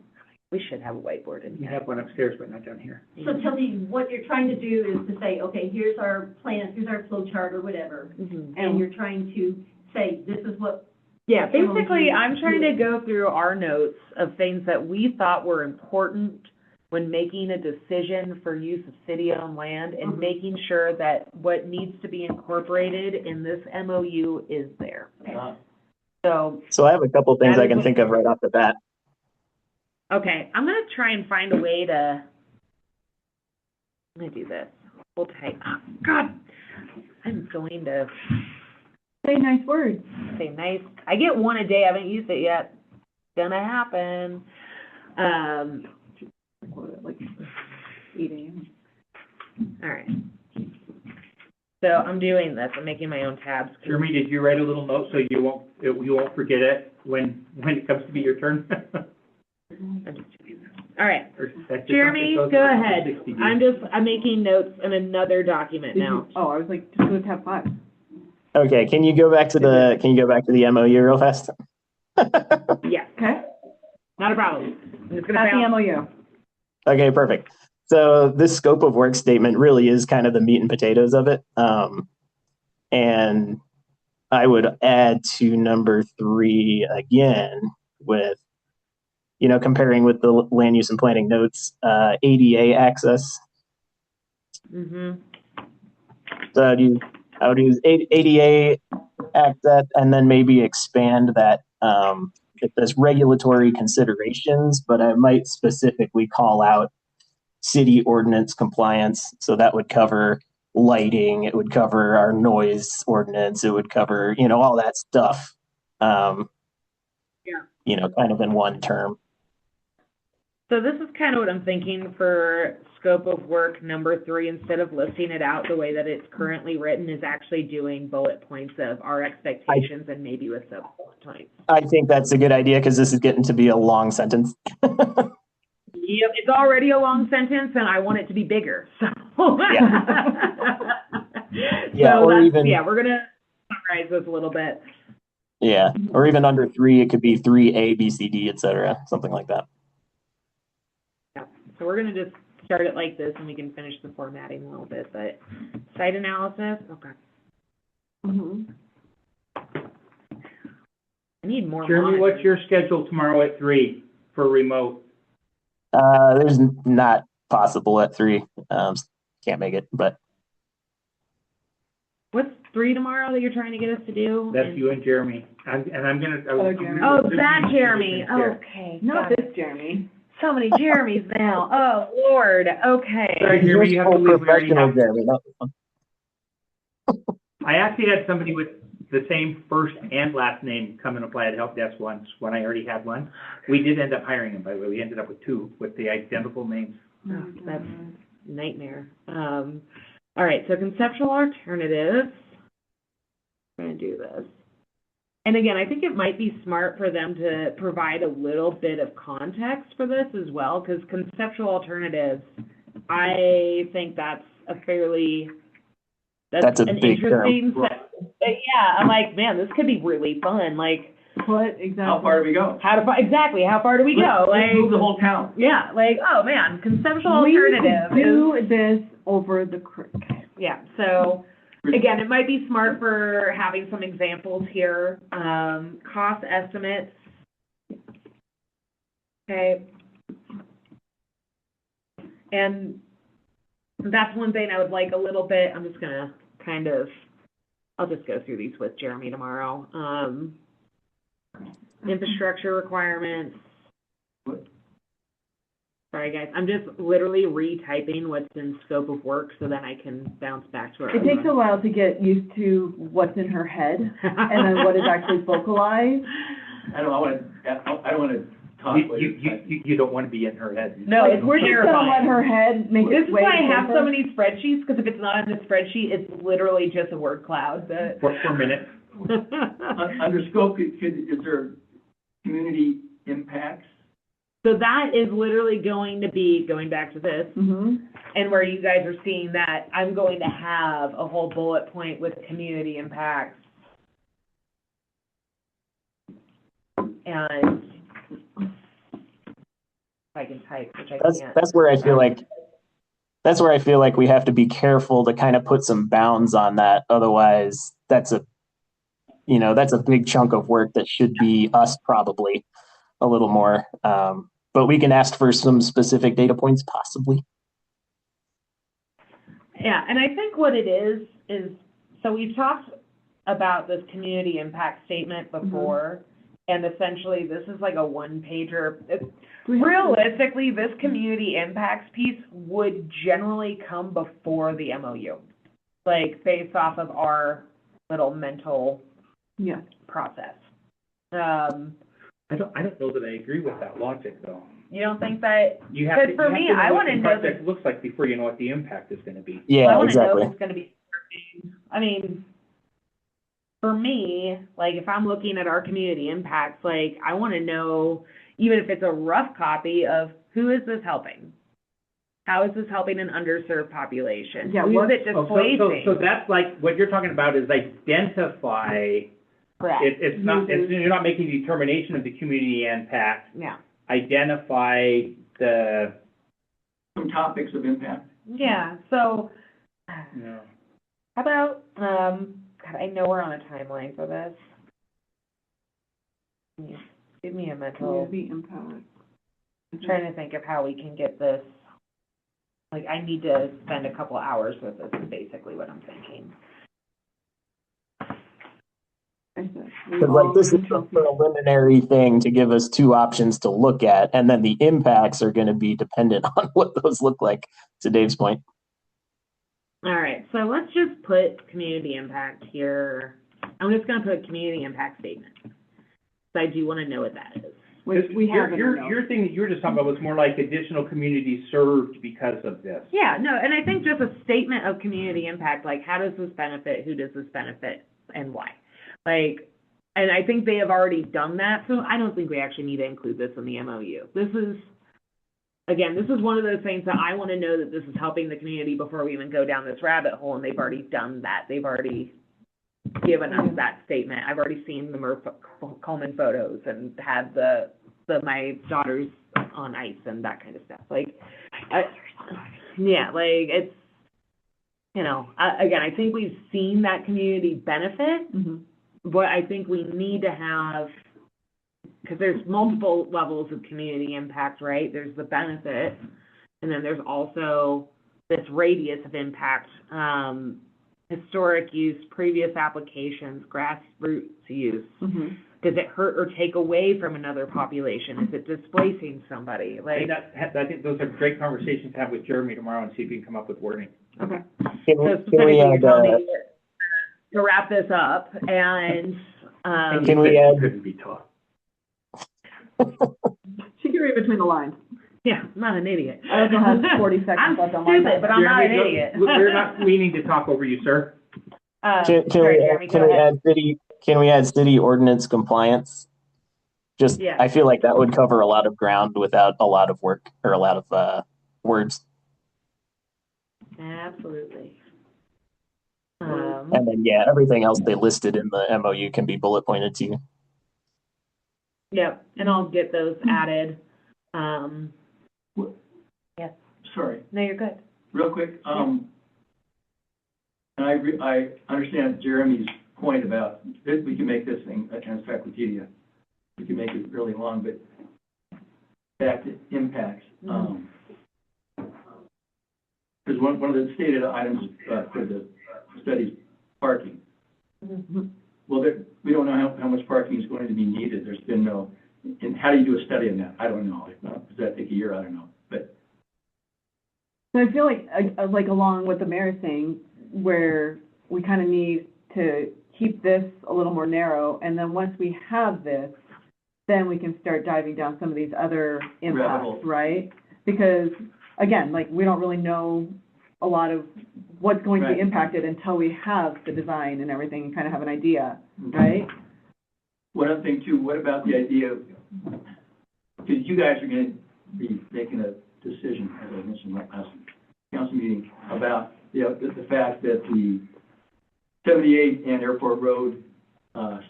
We should have a whiteboard in We here. have one upstairs, but not down here. So tell me, what you're trying to do is to say, okay, here's our plan, here's our flow chart or whatever, Mhm. and you're trying to say, this is what, Yeah, basically, I'm trying to go through our notes of things that we thought were important when making a decision for use of city-owned land and Mhm. making sure that what needs to be incorporated in this MOU is there. So, So I have a couple things That I is can what- think of right off the bat. okay, I'm gonna try and find a way to, I'm gonna do this. Hold tight. Oh, God, I'm going to Say nice words. say nice. I get one a day. I haven't used it yet. Gonna happen. Like 8 a.m. All right. So I'm doing this. I'm making my own tabs. Jeremy, did you write a little note so you won't forget it when it comes to be your turn? I'm just doing this. All right. Or that's just Jeremy, something go that goes ahead. with 60 I'm making notes in another document Did now. you, oh, I was like, just go to tab 5. Okay, can you go back to the MOU real fast? Yeah, Okay? not a problem. I'm just gonna Pass the bounce. MOU. Okay, perfect. So this scope of work statement really is kind of the meat and potatoes of it. And I would add to number 3 again with, comparing with the land use and planning notes, ADA access. Mm-hmm. So I would use ADA access and then maybe expand that. If there's regulatory considerations, but I might specifically call out city ordinance compliance. So that would cover lighting, it would cover our noise ordinance, it would cover, all that stuff. Kind of in one term. So this is kind of what I'm thinking for scope of work number 3, instead of listing it out the way that it's currently written, is actually doing bullet points of our expectations and maybe with sub-bullet points. I think that's a good idea because this is getting to be a long sentence. Yep, it's already a long sentence and I want it to be bigger, so. Yeah, So or that's, even- yeah, we're gonna summarize this a little bit. Yeah, or even under 3, it could be 3A, B, C, D, etc., something like that. Yeah, so we're gonna just start it like this and we can finish the formatting a little bit, but site analysis, okay. Mm-hmm. I need more Jeremy, what's monitors. your schedule tomorrow at 3 for remote? There's not possible at 3. Can't make it, but What's 3 tomorrow that you're trying to get us to do? That's you and Jeremy. I'm gonna. Hello, Jeremy. Oh, that Jeremy, Here. okay. Not got it. this Jeremy. So many Jeremys now, oh, Lord, okay. Sorry, Jeremy, you have to Full leave. We already professional have- Jeremy, not this one. I actually had somebody with the same first and last name come and apply at help desk once, when I already had one. We did end up hiring him, by the way. We ended up with 2 with the identical names. Oh, that's nightmare. All right, so conceptual alternatives. I'm gonna do this. And again, I think it might be smart for them to provide a little bit of context for this as well, because conceptual alternatives, I think that's That's a an big term. interesting, yeah, I'm like, man, this could be really fun, like, What exactly? How far do we go? how far do we go? Let's move the Like, whole town. yeah, like, oh man, conceptual We alternative could do this over the creek. yeah, so, again, it might be smart for having some examples here. Cost estimates. Okay. And that's one thing I would like a little bit, I'm just gonna I'll just go through these with Jeremy tomorrow. Infrastructure requirements. Sorry, guys, I'm just literally retyping what's in scope of work so then I can bounce back to our. It takes a while to get used to what's in her head and then what is actually vocalized. I don't want to talk while you're typing. You don't want to be in her head. No, it's We're just gonna let terrifying. her head make This its is way why to I have paper. so many spreadsheets, because if it's not in the spreadsheet, it's literally just a word cloud, but. For a minute. Under scope, is there community impacts? So that is literally going to be, going back to this, Mm-hmm. and where you guys are seeing that, I'm going to have a whole bullet point with community impacts. And if I can type, which I can't. That's where I feel like we have to be careful to kind of put some bounds on that. Otherwise, that's a big chunk of work that should be us probably a little more. But we can ask for some specific data points possibly. Yeah, and I think what it is, so we've talked about this community impact statement before, and essentially this is like a one-pager. Realistically, this community impacts piece would generally come before the MOU, like based off of our little mental Yeah. process. I don't know that I agree with that logic, though. You don't think that, You have to, because for you have me, to know I what want to the know project looks like before you know what the impact is gonna be. Yeah, I want to know exactly. if it's going to be, I mean, for me, like if I'm looking at our community impacts, like I want to know, even if it's a rough copy of who is this helping? How is this helping an underserved population? Yeah, Who what- is it Oh, displacing? so that's like, what you're talking about is identify, Correct. it's not, you're not making a determination of the community impact. Yeah. Identify the, Some topics of impact? Yeah, so no. how about, God, I know we're on a timeline for this. Give me a mental, Community impact. I'm trying to think of how we can get this, like, I need to spend a couple hours with this, is basically what I'm thinking. Because like this is a preliminary thing to give us two options to look at, and then the impacts are going to be dependent on what those look like. To Dave's point. All right, so let's just put community impact here. I'm just gonna put community impact statement. So I do wanna know what that is. Which we have in our notes. Your thing that you were just talking about was more like additional communities served because of this. Yeah, no, and I think just a statement of community impact, like how does this benefit, who does this benefit, and why? Like, and I think they have already done that, so I don't think we actually need to include this in the MOU. This is, again, this is one of those things that I want to know that this is helping the community before we even go down this rabbit hole, and they've already done that. They've already given us that statement. I've already seen the Murph Coleman photos and had the my daughters on ice and that kind of stuff. Like, yeah, like it's, you know, again, I think we've seen that community benefit, but I think we need to have, because there's multiple levels of community impact, right? There's the benefit, and then there's also this radius of impact, historic use, previous applications, grassroots use. Does it hurt or take away from another population? Is it displacing somebody? Like, I think those are great conversations to have with Jeremy tomorrow and see if we can come up with wording. okay. Can So we specifically, you're add, telling me to wrap this up, and, Can we add- Couldn't be taught. She can read between the lines. yeah, I'm not an idiot. I also have 40 seconds I'm left on my stupid, time. but I'm not an Jeremy, idiot. We're not meaning to talk over you, sir. Can Sorry, we, Jeremy, can go we ahead. add city ordinance compliance? Just, Yeah. I feel like that would cover a lot of ground without a lot of work or a lot of words. Absolutely. And then, yeah, everything else they listed in the MOU can be bullet pointed to. Yep, and I'll get those added. Sorry, No, you're good. real quick, and I understand Jeremy's point about, this, we can make this thing an encyclopedia. We can make it really long, but back to impacts. Because one of the stated items for the study is parking. Well, we don't know how much parking is going to be needed. There's been no, and how do you do a study on that? I don't know. Does that take a year? I don't know. But So I feel like along with the mayor saying, where we kind of need to keep this a little more narrow, and then once we have this, then we can start diving down some of these other Rabbit impacts, holes. right? Because, again, like, we don't really know a lot of what's going to be Right. impacted until we have the design and everything and kind of have an idea, right? One other thing too, what about the idea of, because you guys are gonna be making a decision, as I mentioned last council meeting, about the fact that the 78 and Airport Road,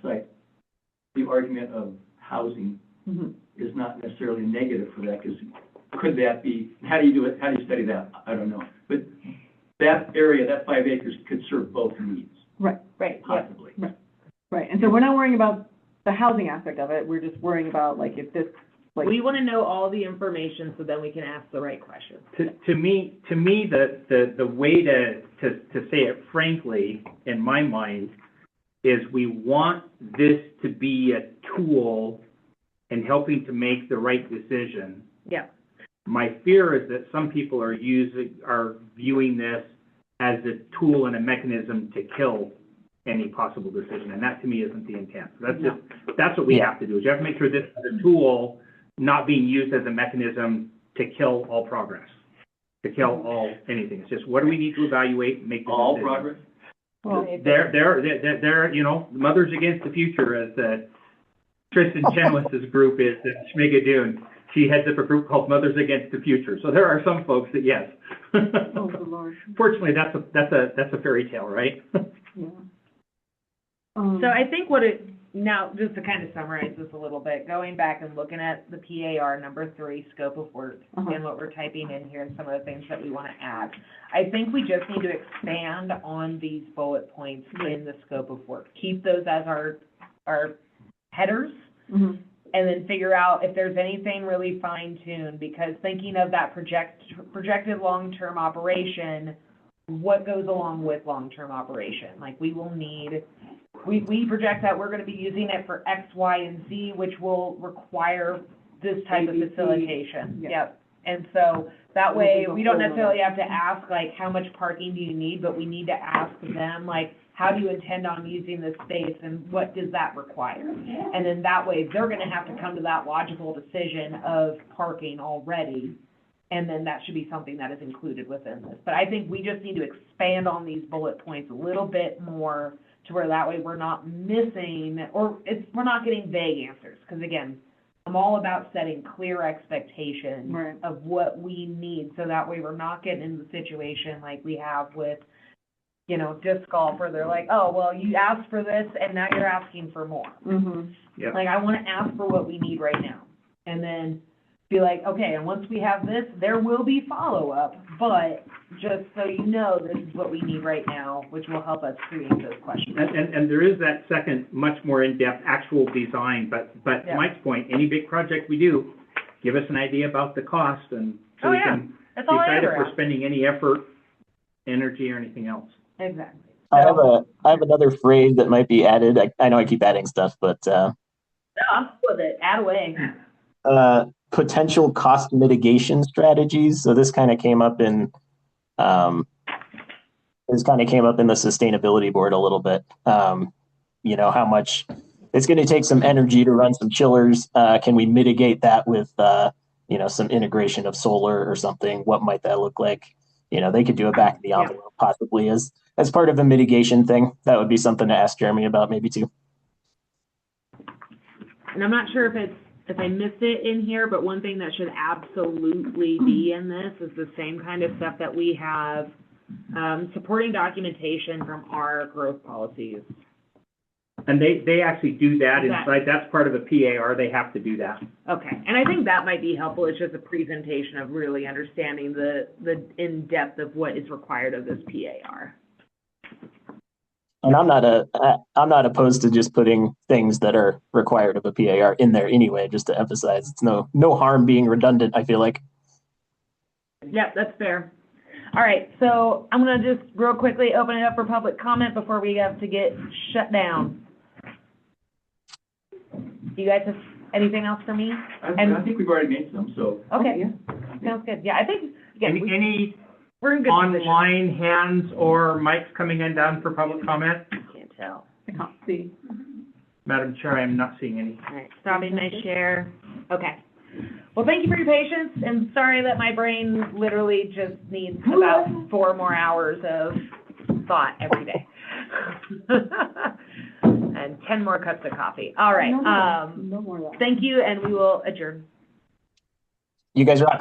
site, the argument of housing Mhm. is not necessarily negative for that, because could that be, how do you do it, how do you study that? I don't know. But that area, that 5 acres could serve both needs, Right, Right, yeah. possibly. right. And so we're not worrying about the housing aspect of it, we're just worrying about, like, if this, like, We want to know all the information so then we can ask the right questions. To me, the way to say it frankly, in my mind, is we want this to be a tool in helping to make the right decision. Yeah. My fear is that some people are viewing this as a tool and a mechanism to kill any possible decision, and that to me isn't the intent. That's what we have to do, is you have to make sure this is a tool not being used as a mechanism to kill all progress, to kill all anything. It's just, what do we need to evaluate and make the All decision? progress? well, They're, you know, Mothers Against the Future, as Tristan Chenoweth's group is at Schmigadoon. She heads up a group called Mothers Against the Future. So there are some folks that, yes. oh, good Lord, Fortunately, that's a fairy tale, right? yeah. So I think now, just to kind of summarize this a little bit, going back and looking at the PAR number 3, scope of work, Uh-huh. and what we're typing in here and some of the things that we want to add, I think we just need to expand on these bullet points in the scope of work. Keep those as our headers, Mhm. and then figure out if there's anything really fine-tuned, because thinking of that projected long-term operation, what goes along with long-term operation? Like, we will need, we project that we're gonna be using it for X, Y, and Z, which will require this type of ABC. facilitation. Yeah. Yep. And so, that way, Which is a we don't whole necessarily nother- have to ask, like, how much parking do you need, but we need to ask them, like, how do you intend on using this space, and what does that require? And then that way, they're gonna have to come to that logical decision of parking already, and then that should be something that is included within this. But I think we just need to expand on these bullet points a little bit more, to where that way we're not missing, or we're not getting vague answers. Because again, I'm all about setting clear expectations Right. of what we need, so that way we're not getting into the situation like we have with, you know, disc golf, where they're like, oh, well, you asked for this, and now you're asking for more. Mhm. Yep. Like, I want to ask for what we need right now, and then be like, okay, and once we have this, there will be follow-up, but just so you know, this is what we need right now, which will help us create those questions. And there is that second, much more in-depth actual design, but to Yeah. Mike's point, any big project we do, give us an idea about the cost, and so Oh, we yeah. can That's all I decide if ever we're ask. spending any effort, energy, or anything else. Exactly. I So, have another phrase that might be added. I know I keep adding stuff, but no, I'm cool with it, add away. potential cost mitigation strategies. So this kind of came up in the sustainability board a little bit. You know, how much it's going to take some energy to run some chillers. Can we mitigate that with you know, some integration of solar or something? What might that look like? You know, they could do a back of the envelope possibly as part of a mitigation thing. That would be something to ask Jeremy about maybe too. And I'm not sure if I missed it in here, but one thing that should absolutely be in this is the same kind of stuff that we have, supporting documentation from our growth policies. And they actually do that That- inside, that's part of the PAR, they have to do that. Okay, and I think that might be helpful. It's just a presentation of really understanding the in-depth of what is required of this PAR. And I'm not opposed to just putting things that are required of a PAR in there anyway, just to emphasize it's no harm being redundant, I feel like. Yep, that's fair. All right, so I'm gonna just real quickly open it up for public comment before we have to get shut down. Do you guys have anything else for me? I think we've already made some, so. Okay, Yeah. sounds good. Yeah, I think, again, we- We're in good position. online hands or mics coming in down for public comment? Can't tell. I can't see. Madam Chair, I am not seeing any. All right, stopping my share. Okay. Well, thank you for your patience, and sorry that my brain literally just needs about 4 more hours of thought every day. And 10 more cups of coffee. All right, No more of that. thank you, and we will adjourn. You guys rock.